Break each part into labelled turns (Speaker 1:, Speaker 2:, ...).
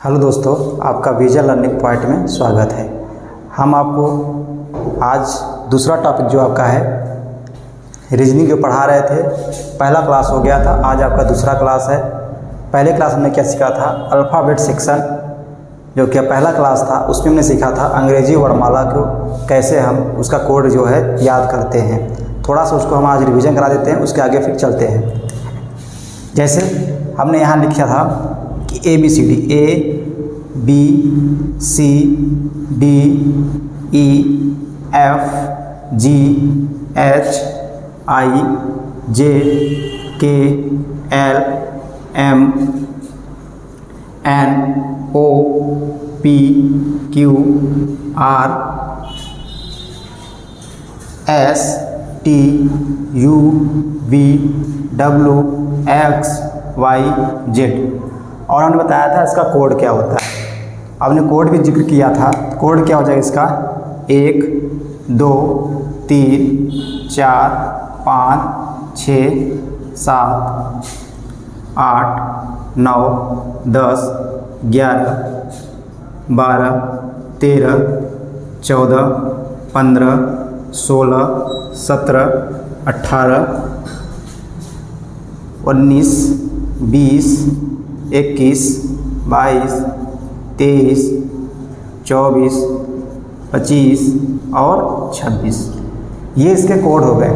Speaker 1: Hello दोस्तों, आपका विजय learning point में स्वागत है। हम आपको आज दूसरा टॉपिक जो आपका है रीजनिंग जो पढ़ा रहे थे, पहला क्लास हो गया था, आज आपका दूसरा क्लास है। पहले क्लास में क्या सीखा था? अल्फ़ाबेट सेक्शन जो कि पहला क्लास था, उसमें हमने सीखा था अंग्रेजी वर्णमाला को कैसे हम उसका कोड जो है याद करते हैं। थोड़ा सा उसको हम आज रिवीजन करा देते हैं, उसके आगे फिर चलते हैं। जैसे हमने यहाँ लिखा था कि ABCD ABCDEFGHIJ और हमने बताया था इसका कोड क्या होता है। आपने कोड भी जिक्र किया था। कोड क्या हो जाएगा इसका? 1 2 3 4 5 6 7 8 9 10 11 12 13 14 15 16 17 18 19 20 21 22 23 24 25 और 26। ये इसके कोड हो गए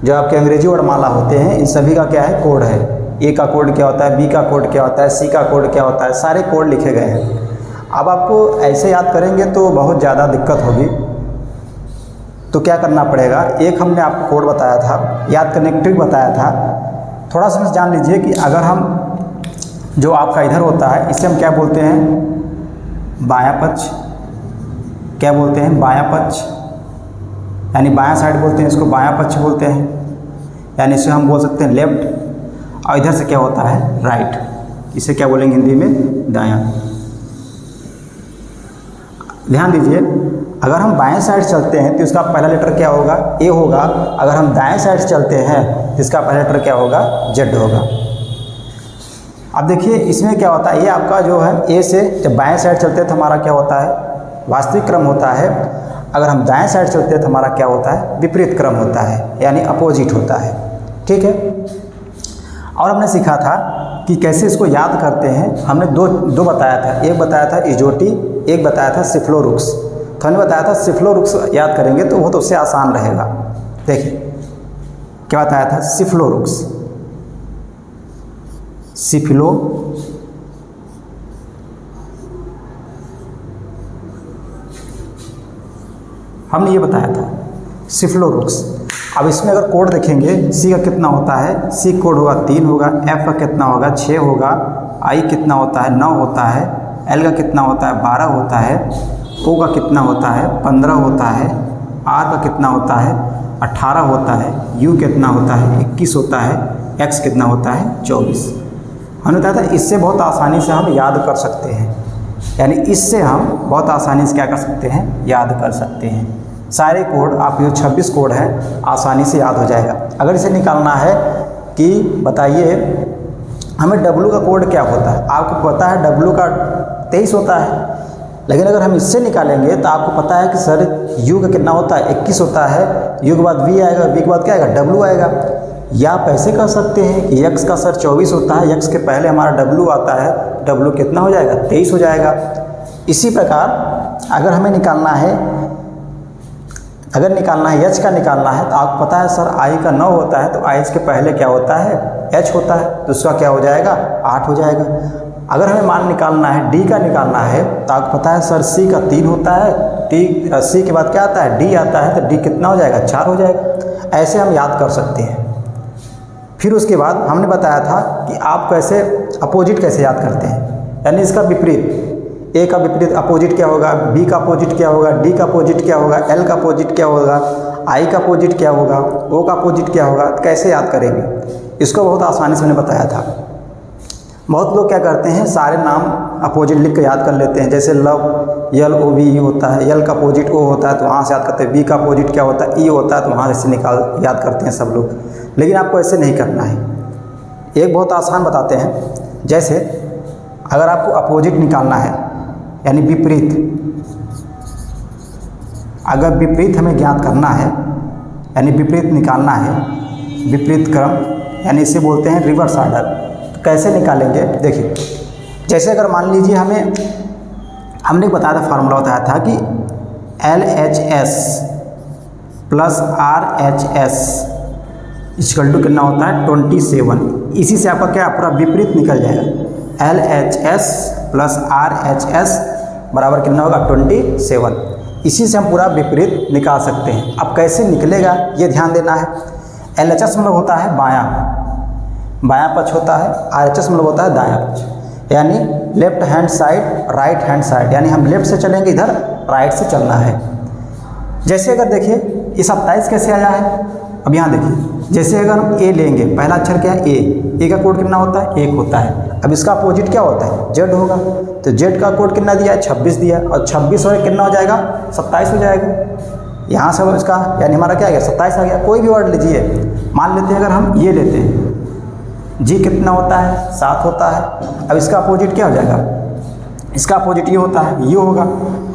Speaker 1: जो आपके अंग्रेजी वर्णमाला होते हैं। इन सभी का क्या है? कोड है। ए का कोड क्या होता है, बी का कोड क्या होता है, सी का कोड क्या होता है, सारे कोड लिखे गए हैं। अब आपको ऐसे याद करेंगे तो बहुत ज़्यादा दिक्कत होगी, तो क्या करना पड़ेगा? एक हमने आपको कोड बताया था, याद करने की ट्रिक बताया था। थोड़ा सा जान लीजिए कि अगर हम जो आपका इधर होता है इसे हम क्या बोलते हैं? बायां पक्ष। क्या बोलते हैं? बायां पक्ष, यानी बायां साइड बोलते हैं, इसको बायां पक्ष बोलते हैं। यानी इसे हम बोल सकते हैं लेफ्ट। और इधर से क्या होता है? राइट। इसे क्या बोलेंगे हिंदी में? दायां। ध्यान दीजिए, अगर हम बाएं साइड चलते हैं तो इसका पहला लेटर क्या होगा? ए होगा। अगर हम दाएं साइड चलते हैं तो इसका पहला लेटर क्या होगा? जेड होगा। अब देखिए इसमें क्या होता है, ये आपका जो है ए से जब बाएं साइड चलते हैं तो हमारा क्या होता है? वास्तविक क्रम होता है। अगर हम दाएं साइड चलते हैं तो हमारा क्या होता है? विपरीत क्रम होता है, यानी अपोजिट होता है। ठीक है। और हमने सीखा था कि कैसे इसको याद करते हैं। हमने दो बताया था। एक बताया था इजोटी, एक बताया था सिफ्लोरुक्स। तो हमने बताया था सिफ्लोरुक्स याद करेंगे तो वो तो उससे आसान रहेगा। देखिए क्या बताया था? सिफ्लोरुक्स, सिफिलो हमने ये बताया था सिफ्लोरुक्स। अब इसमें अगर कोड देखेंगे, सी का कितना होता है? सी कोड होगा 3 होगा। एफ का कितना होगा? 6 होगा। आई कितना होता है? 9 होता है। एल का कितना होता है? 12 होता है। ओ का कितना होता है? 15 होता है। आर का कितना होता है? 18 होता है। यू कितना होता है? 21 होता है। एक्स कितना होता है? 24। हमने बताया था इससे बहुत आसानी से हम याद कर सकते हैं, यानी इससे हम बहुत आसानी से क्या कर सकते हैं? याद कर सकते हैं। सारे कोड आपके जो 26 कोड हैं आसानी से याद हो जाएगा। अगर इसे निकालना है कि बताइए हमें डब्लू का कोड क्या होता है, आपको पता है डब्लू का 23 होता है। लेकिन अगर हम इससे निकालेंगे तो आपको पता है कि सर यू का कितना होता है? 21 होता है। यू के बाद वी आएगा, वी के बाद क्या आएगा? डब्लू आएगा। या आप ऐसे कर सकते हैं कि यक्स का सर 24 होता है, यक्स के पहले हमारा डब्लू आता है, डब्लू कितना हो जाएगा? 23 हो जाएगा। इसी प्रकार अगर हमें निकालना है, एच का निकालना है, तो आपको पता है सर आई का 9 होता है, तो आई के पहले क्या होता है? एच होता है, तो उसका क्या हो जाएगा? 8 हो जाएगा। अगर हमें मान निकालना है, डी का निकालना है, तो आपको पता है सर सी का 3 होता है। सी के बाद क्या आता है? डी आता है, तो डी कितना हो जाएगा? 4 हो जाएगा। ऐसे हम याद कर सकते हैं। फिर उसके बाद हमने बताया था कि आप कैसे अपोजिट कैसे याद करते हैं, यानी इसका विपरीत। ए का विपरीत अपोजिट क्या होगा? बी का अपोजिट क्या होगा? डी का अपोजिट क्या होगा? एल का अपोजिट क्या होगा? आई का अपोजिट क्या होगा? ओ का अपोजिट क्या होगा? कैसे याद करेंगे? इसको बहुत आसानी से मैंने बताया था। बहुत लोग क्या करते हैं, सारे नाम अपोजिट लिख कर याद कर लेते हैं। जैसे लव LOVE होता है, एल का अपोजिट ओ होता है तो वहाँ से याद करते हैं, बी का अपोजिट क्या होता है? ई होता है तो वहाँ से याद करते हैं सब लोग। लेकिन आपको ऐसे नहीं करना है। एक बहुत आसान बताते हैं। जैसे अगर आपको अपोजिट निकालना है यानी विपरीत, अगर विपरीत हमें ज्ञात करना है यानी विपरीत निकालना है, विपरीत क्रम यानी इसे बोलते हैं रिवर्स ऑर्डर। तो कैसे निकालेंगे देखिए, जैसे अगर मान लीजिए हमने बताया था, फार्मूला बताया था कि LHS plus RHS equal to कितना होता है 27। इसी से आपका क्या पूरा विपरीत निकल जाएगा। LHS प्लस RHS बराबर कितना होगा 27। इसी से हम पूरा विपरीत निकाल सकते हैं। अब कैसे निकलेगा ये ध्यान देना है। LHS मतलब होता है बायां पक्ष होता है, RHS मतलब होता है दायां पक्ष, यानी left hand side right hand side, यानी हम लेफ्ट से चलेंगे, इधर राइट से चलना है। जैसे अगर देखिए ये 27 कैसे आया है, अब यहाँ देखिए, जैसे अगर हम A लेंगे, पहला अक्षर क्या है A का कोड कितना होता है 1 होता है। अब इसका अपोजिट क्या होता है Z होगा, तो Z का कोड कितना दिया है 26 दिया, और 26 और कितना हो जाएगा 27 हो जाएगा। यहाँ से इसका यानी हमारा क्या आ गया 27 आ गया। कोई भी वर्ड लीजिए, मान लेते हैं अगर हम ये लेते हैं G कितना होता है 7 होता है। अब इसका अपोजिट क्या हो जाएगा, इसका अपोजिट ये होता है, ये होगा।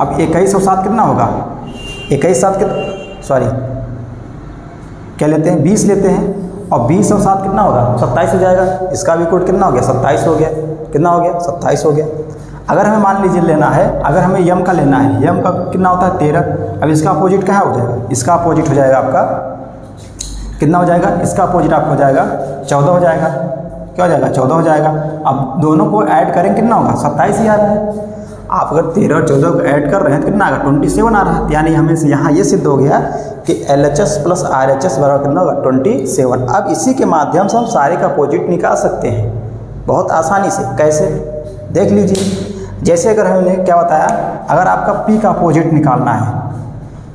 Speaker 1: अब 21 और 7 कितना होगा, 21 7 के क्या लेते हैं 20 लेते हैं, और 20 और 7 कितना होगा 27 हो जाएगा। इसका भी कोड कितना हो गया 27 हो गया। कितना हो गया 27 हो गया। अगर हमें मान लीजिए लेना है, अगर हमें यम का लेना है, यम का कितना होता है 13। अब इसका अपोजिट कहाँ हो जाएगा, इसका अपोजिट हो जाएगा आपका कितना हो जाएगा, इसका अपोजिट आपको हो जाएगा 14 हो जाएगा। क्या हो जाएगा 14 हो जाएगा। अब दोनों को ऐड करेंगे कितना होगा 27 ही आ रहा है। आप अगर 13 और 14 को ऐड कर रहे हैं तो कितना आएगा 27 आ रहा है। यानी हमें से यहाँ ये सिद्ध हो गया कि LHS प्लस RHS बराबर कितना होगा 27। अब इसी के माध्यम से हम सारे का अपोजिट निकाल सकते हैं बहुत आसानी से। कैसे देख लीजिए, जैसे अगर हमने क्या बताया, अगर आपका P का अपोजिट निकालना है,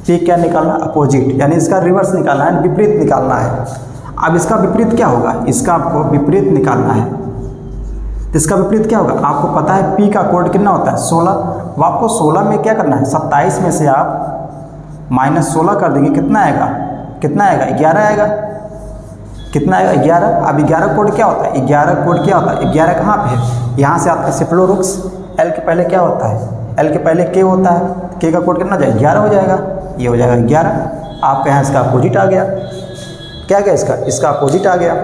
Speaker 1: P क्या निकालना अपोजिट, यानी इसका रिवर्स निकालना है, विपरीत निकालना है। अब इसका विपरीत क्या होगा, इसका आपको विपरीत निकालना है। तो इसका विपरीत क्या होगा, आपको पता है P का कोड कितना होता है 16। अब आपको 16 में क्या करना है, 27 में से आप -16 कर देंगे, कितना आएगा 11 आएगा। कितना आएगा 11। अब 11 कोड क्या होता है, 11 कोड क्या होता है, 11 कहाँ पे है, यहाँ से आपका सिफ्लोरुक्स। L के पहले क्या होता है, L के पहले K होता है, K का कोड कितना जाएगा 11 हो जाएगा। ये हो जाएगा 11। आपका यहाँ इसका अपोजिट आ गया। क्या गया इसका अपोजिट आ गया।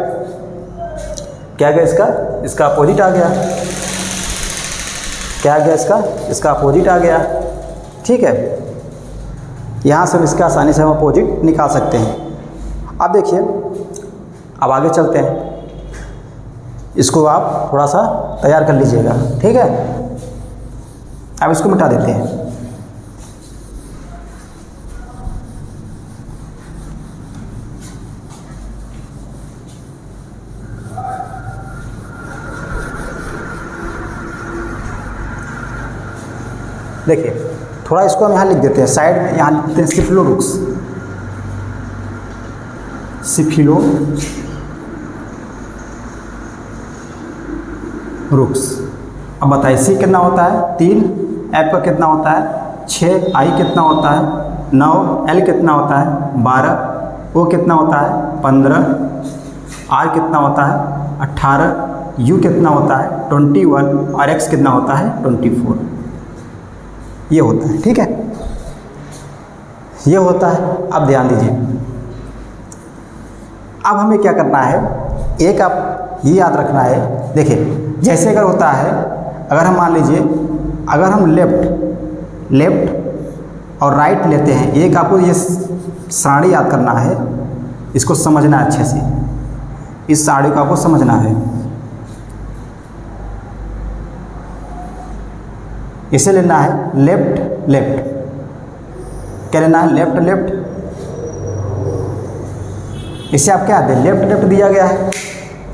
Speaker 1: क्या गया इसका अपोजिट आ गया। क्या गया इसका अपोजिट आ गया। ठीक है, यहाँ से इसका आसानी से हम अपोजिट निकाल सकते हैं। अब देखिए, अब आगे चलते हैं, इसको आप थोड़ा सा तैयार कर लीजिएगा। ठीक है, अब इसको मिटा देते हैं। देखिए, थोड़ा इसको हम यहाँ लिख देते हैं साइड में, यहाँ लिखते हैं सिफ्लोरुक्स। अब बताइए C कितना होता है 3, F का कितना होता है 6, I कितना होता है 9, L कितना होता है 12, O कितना होता है 15, R कितना होता है 18, U कितना होता है 21 और X कितना होता है 24। ये होता है। ठीक है, ये होता है। अब ध्यान दीजिए, अब हमें क्या करना है, एक आप ये याद रखना है। देखिए, जैसे अगर होता है, अगर हम मान लीजिए अगर हम लेफ्ट और राइट लेते हैं, एक आपको ये साड़ी याद करना है, इसको समझना है अच्छे से, इस साड़ी को आपको समझना है। इसे लेना है लेफ्ट। क्या लेना है लेफ्ट। इसे आप क्या दें लेफ्ट दिया गया है,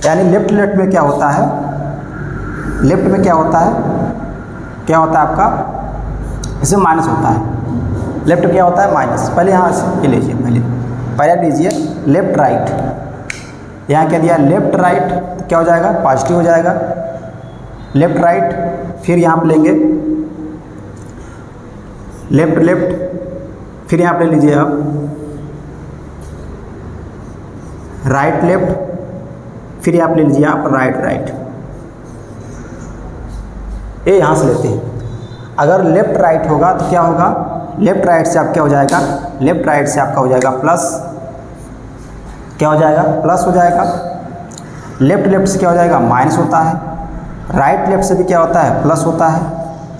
Speaker 1: यानी लेफ्ट में क्या होता है, लेफ्ट में क्या होता है आपका, इसमें माइनस होता है। लेफ्ट क्या होता है माइनस। पहले यहाँ से लीजिए, पहले लीजिए लेफ्ट राइट। यहाँ क्या दिया लेफ्ट राइट, तो क्या हो जाएगा पॉजिटिव हो जाएगा। लेफ्ट राइट, फिर यहाँ पर लेंगे लेफ्ट, फिर यहाँ पे ले लीजिए आप राइट लेफ्ट, फिर यहाँ पे ले लीजिए आप राइट। ये यहाँ से लेते हैं। अगर लेफ्ट राइट होगा तो क्या होगा, लेफ्ट राइट से आप क्या हो जाएगा, लेफ्ट राइट से आपका हो जाएगा प्लस, क्या हो जाएगा, प्लस हो जाएगा। लेफ्ट लेफ्ट से क्या हो जाएगा, माइनस होता है। राइट लेफ्ट से भी क्या होता है, प्लस होता है।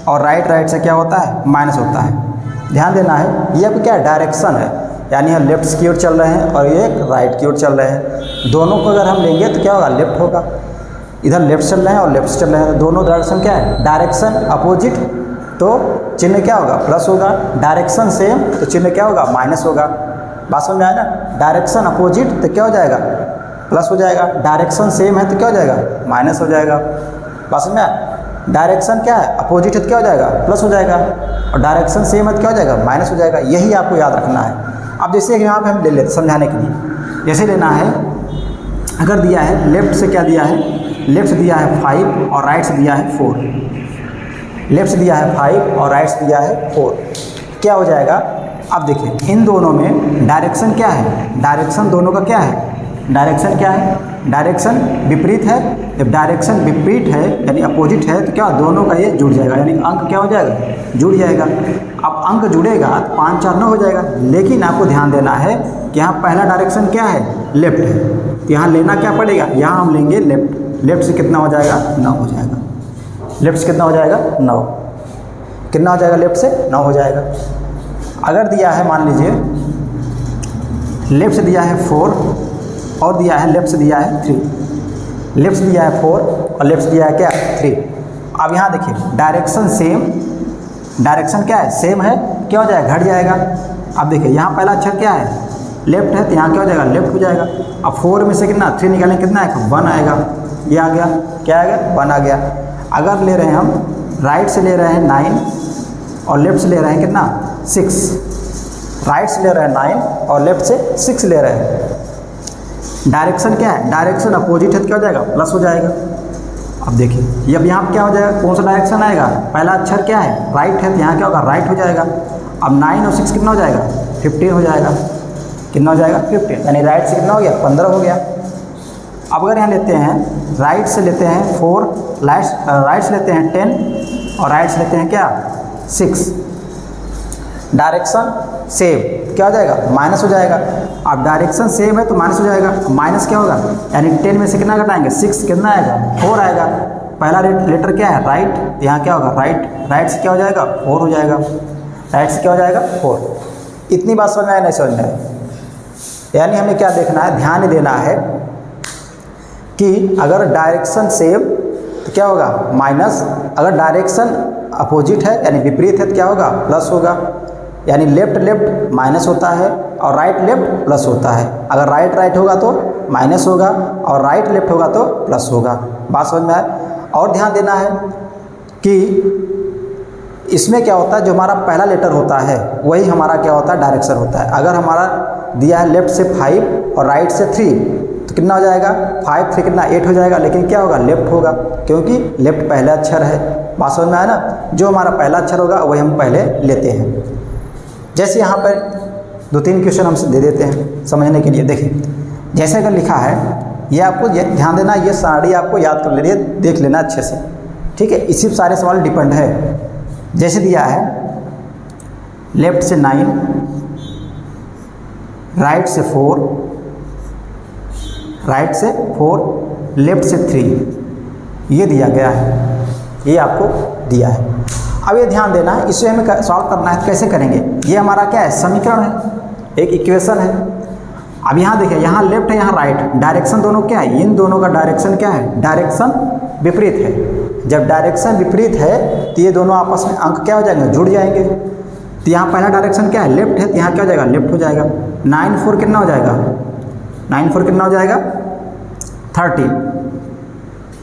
Speaker 1: और राइट राइट से क्या होता है, माइनस होता है। ध्यान देना है, ये अब क्या है, डायरेक्शन है, यानी हम लेफ्ट की ओर चल रहे हैं और ये राइट की ओर चल रहे हैं। दोनों को अगर हम लेंगे तो क्या होगा, लेफ्ट होगा। इधर लेफ्ट चल रहे हैं और लेफ्ट चल रहे हैं, दोनों डायरेक्शन क्या है, डायरेक्शन अपोजिट, तो चिन्ह क्या होगा, प्लस होगा। डायरेक्शन सेम तो चिन्ह क्या होगा, माइनस होगा। बात समझ में आया ना, डायरेक्शन अपोजिट तो क्या हो जाएगा, प्लस हो जाएगा। डायरेक्शन सेम है तो क्या हो जाएगा, माइनस हो जाएगा। बात समझ में आया, डायरेक्शन क्या है, अपोजिट है तो क्या हो जाएगा, प्लस हो जाएगा। और डायरेक्शन सेम है तो क्या हो जाएगा, माइनस हो जाएगा। यही आपको याद रखना है। अब जैसे यहाँ पे हम ले लेते समझाने के लिए, जैसे लेना है, अगर दिया है लेफ्ट से क्या दिया है, लेफ्ट दिया है 5 और राइट से दिया है 4। लेफ्ट से दिया है 5 और राइट से दिया है 4, क्या हो जाएगा। अब देखिए इन दोनों में डायरेक्शन क्या है, डायरेक्शन दोनों का क्या है, डायरेक्शन क्या है, डायरेक्शन विपरीत है। जब डायरेक्शन विपरीत है यानी अपोजिट है तो क्या दोनों का ये जुड़ जाएगा, यानी अंक क्या हो जाएगा, जुड़ जाएगा। अब अंक जुड़ेगा तो 5 4 9 हो जाएगा। लेकिन आपको ध्यान देना है कि यहाँ पहला डायरेक्शन क्या है, लेफ्ट है, तो यहाँ लेना क्या पड़ेगा, यहाँ हम लेंगे लेफ्ट। लेफ्ट से कितना हो जाएगा, 9 हो जाएगा। लेफ्ट से कितना हो जाएगा, 9। कितना हो जाएगा, लेफ्ट से 9 हो जाएगा। अगर दिया है, मान लीजिए लेफ्ट से दिया है 4 और दिया है लेफ्ट से दिया है 3, लेफ्ट से दिया है 4 और लेफ्ट से दिया है क्या, 3। अब यहाँ देखिए डायरेक्शन सेम, डायरेक्शन क्या है, सेम है, क्या हो जाएगा, घट जाएगा। अब देखिए यहाँ पहला अक्षर क्या है, लेफ्ट है, तो यहाँ क्या हो जाएगा, लेफ्ट हो जाएगा। अब 4 में से कितना 3 निकालें, कितना आएगा, 1 आएगा। ये आ गया, क्या आ गया, 1 आ गया। अगर ले रहे हैं हम राइट से ले रहे हैं 9 और लेफ्ट से ले रहे हैं कितना, 6। राइट से ले रहे हैं 9 और लेफ्ट से 6 ले रहे हैं। डायरेक्शन क्या है, डायरेक्शन अपोजिट है तो क्या हो जाएगा, प्लस हो जाएगा। अब देखिए ये अब यहाँ क्या हो जाएगा, कौन सा डायरेक्शन आएगा, पहला अक्षर क्या है, राइट है, तो यहाँ क्या होगा, राइट हो जाएगा। अब 9 और 6 कितना हो जाएगा, 15 हो जाएगा। कितना हो जाएगा, 15, यानी राइट से कितना हो गया, 15 हो गया। अब अगर यहाँ लेते हैं राइट से लेते हैं 4, राइट से लेते हैं 10 और राइट से लेते हैं क्या, 6। डायरेक्शन सेम, क्या हो जाएगा, माइनस हो जाएगा। अब डायरेक्शन सेम है तो माइनस हो जाएगा, माइनस क्या होगा, यानी 10 में से कितना घटाएंगे, 6, कितना आएगा, 4 आएगा। पहला लेटर क्या है, राइट, यहाँ क्या होगा, राइट, राइट से क्या हो जाएगा, 4 हो जाएगा। राइट से क्या हो जाएगा, 4। इतनी बात समझ में आए, नहीं समझ में आए, यानी हमें क्या देखना है, ध्यान देना है कि अगर डायरेक्शन सेम तो क्या होगा, माइनस। अगर डायरेक्शन अपोजिट है यानी विपरीत है तो क्या होगा, प्लस होगा। यानी लेफ्ट लेफ्ट माइनस होता है और राइट लेफ्ट प्लस होता है। अगर राइट राइट होगा तो माइनस होगा और राइट लेफ्ट होगा तो प्लस होगा। बात समझ में आए। और ध्यान देना है कि इसमें क्या होता है, जो हमारा पहला लेटर होता है वही हमारा क्या होता है, डायरेक्शन होता है। अगर हमारा दिया है लेफ्ट से 5 और राइट से 3 तो कितना हो जाएगा, 5 से कितना 8 हो जाएगा। लेकिन क्या होगा, लेफ्ट होगा, क्योंकि लेफ्ट पहला अक्षर है। बात समझ में आया ना, जो हमारा पहला अक्षर होगा वही हम पहले लेते हैं। जैसे यहाँ पर 2-3 क्वेश्चन हमसे दे देते हैं समझने के लिए। देखिए जैसे अगर लिखा है, ये आपको ध्यान देना, ये सारी आपको याद कर लेनी है, देख लेना अच्छे से, ठीक है। इसी पर सारे सवाल डिपेंड है। जैसे दिया है लेफ्ट से 9, राइट से 4, राइट से 4, लेफ्ट से 3, ये दिया गया है, ये आपको दिया है। अब ये ध्यान देना है, इसे हमें सॉल्व करना है। कैसे करेंगे, ये हमारा क्या है, समीकरण है, एक इक्वेशन है। अब यहाँ देखिए, यहाँ लेफ्ट है, यहाँ राइट, डायरेक्शन दोनों क्या है, इन दोनों का डायरेक्शन क्या है, डायरेक्शन विपरीत है। जब डायरेक्शन विपरीत है तो ये दोनों आपस में अंक क्या हो जाएंगे, जुड़ जाएंगे। तो यहाँ पहला डायरेक्शन क्या है, लेफ्ट है, तो यहाँ क्या हो जाएगा, लेफ्ट हो जाएगा। 9 4 कितना हो जाएगा, 9 4 कितना हो जाएगा, 13,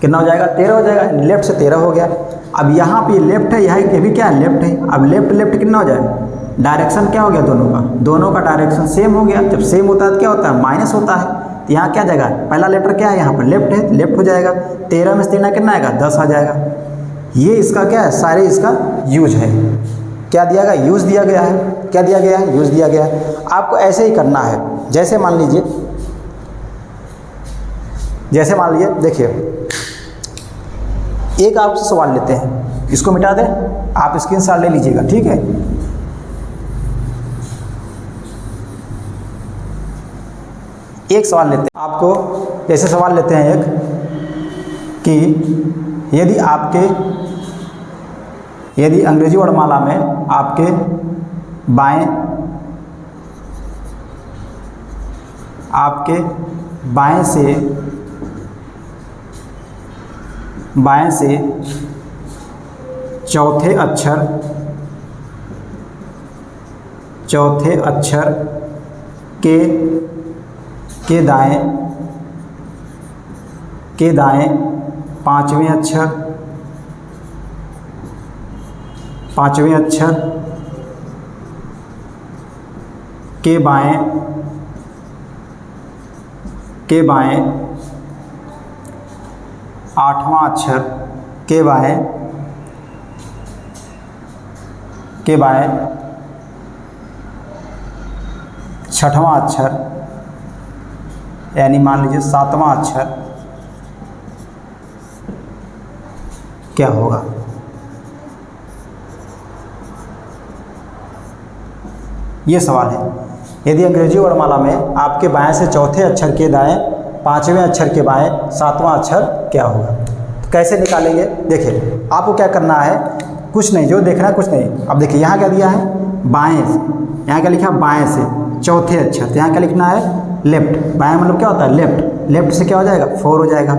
Speaker 1: कितना हो जाएगा, 13 हो जाएगा। लेफ्ट से 13 हो गया। अब यहाँ पे लेफ्ट है, यहाँ ये भी क्या है, लेफ्ट है। अब लेफ्ट लेफ्ट कितना हो जाएगा, डायरेक्शन क्या हो गया, दोनों का डायरेक्शन सेम हो गया। जब सेम होता है तो क्या होता है, माइनस होता है। तो यहाँ क्या जाएगा, पहला लेटर क्या है, यहाँ पर लेफ्ट है, लेफ्ट हो जाएगा। 13 में से 13 कितना आएगा, 10 आ जाएगा। ये इसका क्या है, सारे इसका यूज है। क्या दिया गया, यूज दिया गया है। क्या दिया गया है, यूज दिया गया है। आपको ऐसे ही करना है। जैसे मान लीजिए, देखिए एक आपसे सवाल लेते हैं। इसको मिटा दें, आप स्क्रीनशॉट ले लीजिएगा, ठीक है। एक सवाल लेते हैं आपको, जैसे सवाल लेते हैं एक कि यदि अंग्रेजी वर्णमाला में आपके बाएं से चौथे अक्षर के दाएं पांचवें अक्षर के बाएं आठवां अक्षर के बाएं छठवां अक्षर, यानी मान लीजिए सातवां अक्षर क्या होगा। ये सवाल है, यदि अंग्रेजी वर्णमाला में आपके बाएं से चौथे अक्षर के दाएं पांचवें अक्षर के बाएं सातवां अक्षर क्या होगा, तो कैसे निकालेंगे। देखिए आपको क्या करना है, कुछ नहीं, जो देखना है कुछ नहीं। अब देखिए यहाँ क्या दिया है, बाएं, यहाँ क्या लिखा है बाएं से चौथे अक्षर, तो यहाँ क्या लिखना है लेफ्ट। बाएं मतलब क्या होता है लेफ्ट, लेफ्ट से क्या हो जाएगा 4 हो जाएगा।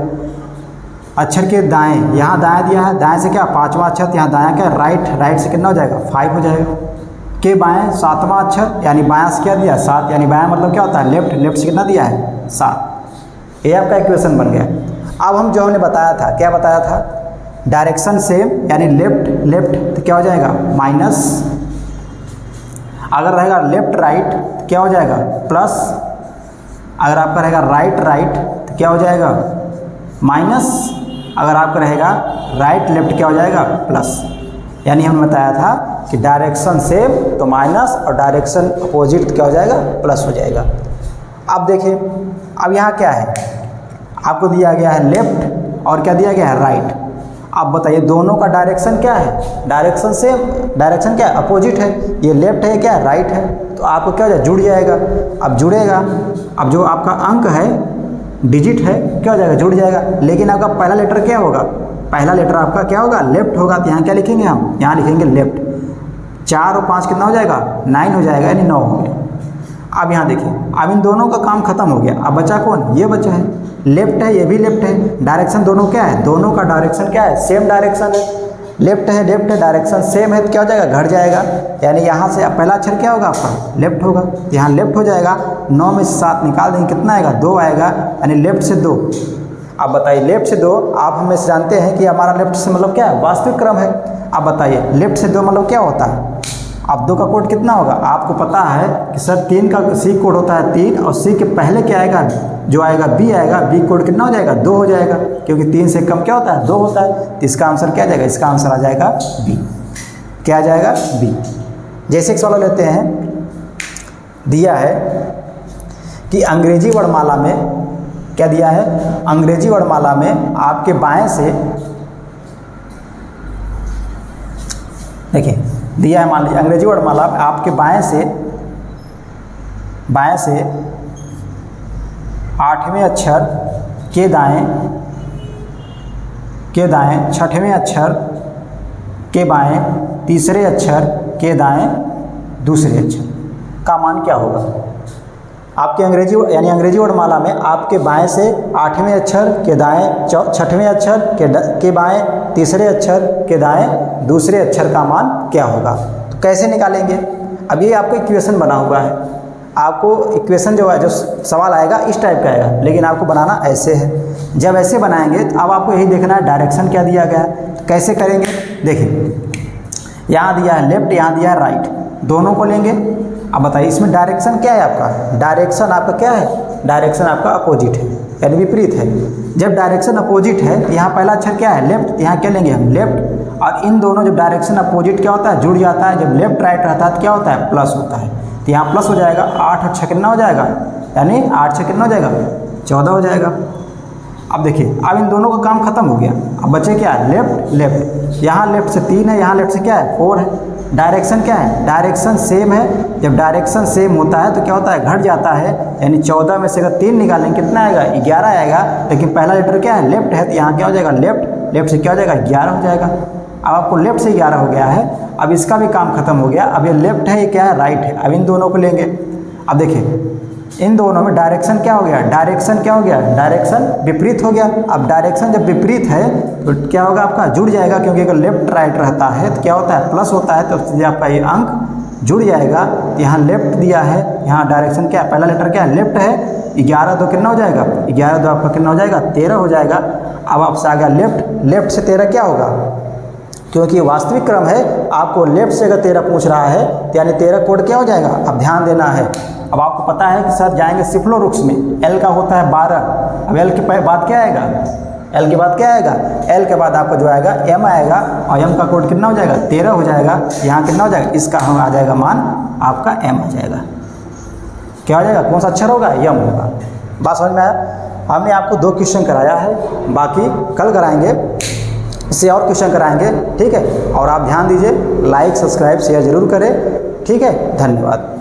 Speaker 1: अक्षर के दाएं, यहाँ दाएं दिया है, दाएं से क्या पांचवा अक्षर, यहाँ दायां क्या राइट, राइट से कितना हो जाएगा 5 हो जाएगा। के बाएं सातवां अक्षर, यानी बायां से क्या दिया 7, यानी बायां मतलब क्या होता है लेफ्ट, लेफ्ट से कितना दिया है 7। ये आपका इक्वेशन बन गया। अब हम जो हमने बताया था, क्या बताया था, डायरेक्शन सेम यानी लेफ्ट लेफ्ट तो क्या हो जाएगा माइनस, अगर रहेगा लेफ्ट राइट तो क्या हो जाएगा प्लस, अगर आपका रहेगा राइट राइट तो क्या हो जाएगा माइनस, अगर आपका रहेगा राइट लेफ्ट क्या हो जाएगा प्लस। यानी हमने बताया था कि डायरेक्शन सेम तो माइनस और डायरेक्शन अपोजिट तो क्या हो जाएगा प्लस हो जाएगा। अब देखिए, अब यहाँ क्या है, आपको दिया गया है लेफ्ट और क्या दिया गया है राइट। अब बताइए दोनों का डायरेक्शन क्या है, डायरेक्शन सेम, डायरेक्शन क्या है अपोजिट है, ये लेफ्ट है क्या है राइट है, तो आपको क्या हो जाएगा जुड़ जाएगा। अब जुड़ेगा, अब जो आपका अंक है डिजिट है क्या हो जाएगा जुड़ जाएगा, लेकिन आपका पहला लेटर क्या होगा, पहला लेटर आपका क्या होगा लेफ्ट होगा, तो यहाँ क्या लिखेंगे हम, यहाँ लिखेंगे लेफ्ट। 4 और 5 कितना हो जाएगा 9 हो जाएगा, यानी 9 हो गया। अब यहाँ देखिए, अब इन दोनों का काम खत्म हो गया, अब बचा कौन, ये बचा है, लेफ्ट है ये भी लेफ्ट है, डायरेक्शन दोनों क्या है, दोनों का डायरेक्शन क्या है सेम डायरेक्शन है, लेफ्ट है डायरेक्शन सेम है, तो क्या हो जाएगा घट जाएगा, यानी यहाँ से पहला अक्षर क्या होगा आपका लेफ्ट होगा, यहाँ लेफ्ट हो जाएगा। 9 में से 7 निकाल देंगे कितना आएगा 2 आएगा, यानी लेफ्ट से 2। अब बताइए लेफ्ट से 2, आप हमें से जानते हैं कि हमारा लेफ्ट से मतलब क्या है वास्तविक क्रम है। अब बताइए लेफ्ट से 2 मतलब क्या होता है, अब 2 का कोड कितना होगा, आपको पता है कि सर 3 का सी कोड होता है 3, और सी के पहले क्या आएगा, जो आएगा बी आएगा, बी कोड कितना हो जाएगा 2 हो जाएगा, क्योंकि 3 से कम क्या होता है 2 होता है, तो इसका आंसर क्या आ जाएगा, इसका आंसर आ जाएगा बी। क्या आ जाएगा बी। जैसे एक सवाल लेते हैं, दिया है कि अंग्रेजी वर्णमाला में क्या दिया है, अंग्रेजी वर्णमाला में आपके बाएं से, देखिए दिया है मान लीजिए अंग्रेजी वर्णमाला आपके बाएं से 8वें अक्षर के दाएं छठवें अक्षर के बाएं तीसरे अक्षर के दाएं दूसरे अक्षर का मान क्या होगा। आपके अंग्रेजी यानी अंग्रेजी वर्णमाला में आपके बाएं से 8वें अक्षर के दाएं छठवें अक्षर के बाएं तीसरे अक्षर के दाएं दूसरे अक्षर का मान क्या होगा, तो कैसे निकालेंगे। अब ये आपको इक्वेशन बना हुआ है, आपको इक्वेशन जो है जो सवाल आएगा इस टाइप का आएगा, लेकिन आपको बनाना ऐसे है। जब ऐसे बनाएंगे तो अब आपको यही देखना है डायरेक्शन क्या दिया गया है, तो कैसे करेंगे। देखिए यहाँ दिया है लेफ्ट, यहाँ दिया है राइट, दोनों को लेंगे। अब बताइए इसमें डायरेक्शन क्या है आपका, डायरेक्शन आपका क्या है, डायरेक्शन आपका अपोजिट है यानी विपरीत है। जब डायरेक्शन अपोजिट है तो यहाँ पहला अक्षर क्या है लेफ्ट, यहाँ क्या लेंगे हम लेफ्ट, और इन दोनों जब डायरेक्शन अपोजिट क्या होता है जुड़ जाता है, जब लेफ्ट राइट रहता है तो क्या होता है प्लस होता है, तो यहाँ प्लस हो जाएगा। 8 और 6 कितना हो जाएगा, यानी 8 6 कितना हो जाएगा 14 हो जाएगा। अब देखिए, अब इन दोनों का काम खत्म हो गया। अब बचे क्या है, लेफ्ट लेफ्ट। यहाँ लेफ्ट से 3 है, यहाँ लेफ्ट से क्या है 4 है। डायरेक्शन क्या है, डायरेक्शन सेम है। जब डायरेक्शन सेम होता है तो क्या होता है, घट जाता है। यानी 14 में से अगर 3 निकालेंगे कितना आएगा, 11 आएगा। लेकिन पहला लेटर क्या है, लेफ्ट है, तो यहाँ क्या हो जाएगा, लेफ्ट। लेफ्ट से क्या हो जाएगा, 11 हो जाएगा। अब आपको लेफ्ट से 11 हो गया है। अब इसका भी काम खत्म हो गया। अब ये लेफ्ट है, ये क्या है, राइट है। अब इन दोनों को लेंगे। अब देखिए इन दोनों में डायरेक्शन क्या हो गया, डायरेक्शन क्या हो गया, डायरेक्शन विपरीत हो गया। अब डायरेक्शन जब विपरीत है तो क्या होगा, आपका जुड़ जाएगा। क्योंकि अगर लेफ्ट राइट रहता है तो क्या होता है, प्लस होता है, तो सीधे आपका ये अंक जुड़ जाएगा। यहाँ लेफ्ट दिया है, यहाँ डायरेक्शन क्या है, पहला लेटर क्या है, लेफ्ट है। 11 तो कितना हो जाएगा, 11 तो आपका कितना हो जाएगा, 13 हो जाएगा। अब आपसे आ गया लेफ्ट। लेफ्ट से 13 क्या होगा, क्योंकि वास्तविक क्रम है, आपको लेफ्ट से अगर 13 पूछ रहा है तो यानी 13 कोड क्या हो जाएगा, अब ध्यान देना है। अब आपको पता है कि सर जाएंगे सिफ्लोरुक्स में, एल का होता है 12। अब एल के बाद क्या आएगा, एल के बाद क्या आएगा, एल के बाद आपका जो आएगा एम आएगा। और एम का कोड कितना हो जाएगा, 13 हो जाएगा। यहाँ कितना हो जाएगा, इसका हम आ जाएगा मान आपका एम आ जाएगा। क्या हो जाएगा, कौन सा अक्षर होगा, यम होगा। बात समझ में आया। हमने आपको 2 क्वेश्चन कराया है, बाकी कल कराएंगे, इससे और क्वेश्चन कराएंगे, ठीक है। और आप ध्यान दीजिए, लाइक सब्सक्राइब शेयर जरूर करें, ठीक है। धन्यवाद।